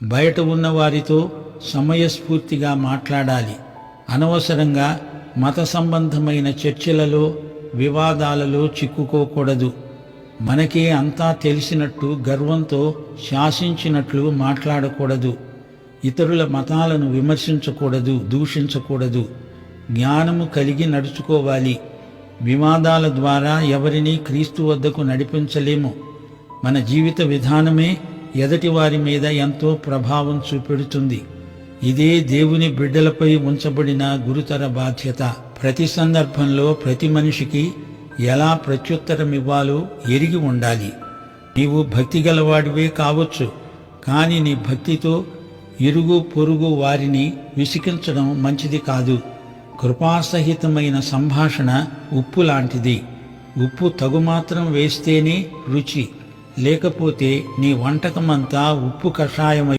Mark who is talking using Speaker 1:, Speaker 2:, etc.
Speaker 1: బయట ఉన్న వారితో సమయస్ఫూర్తిగా మాట్లాడాలి. అనవసరంగా మత సంబంధమైన చర్చలలో, వివాదాలలో చిక్కుకోకూడదు. మనకే అంతా తెలిసినట్టు గర్వంతో శాసించినట్లు మాట్లాడకూడదు. ఇతరుల మతాలను విమర్శించకూడదు, దూషించకూడదు. జ్ఞానము కలిగి నడుచుకోవాలి. వివాదాల ద్వారా ఎవరినీ క్రీస్తు వద్దకు నడిపించలేము. మన జీవిత విధానమే ఎదటి వారి మీద ఎంతో ప్రభావం చూపెడుతుంది. ఇదే దేవుని బిడ్డలపై ఉంచబడిన గురుతర బాధ్యత. ప్రతి సందర్భంలో ప్రతి మనిషికి ఎలా ప్రత్యుత్తరమివ్వాలో ఎరిగి ఉండాలి. నీవు భక్తి గలవాడివే కావచ్చు, కానీ నీ భక్తితో ఇరుగు పొరుగు వారిని విసికించడం మంచిది కాదు. కృపాసహితమైన సంభాషణ ఉప్పు లాంటిది. ఉప్పు తగుమాత్రం వేస్తేనే రుచి, లేకపోతే నీ వంటకమంతా ఉప్పు కషాయమై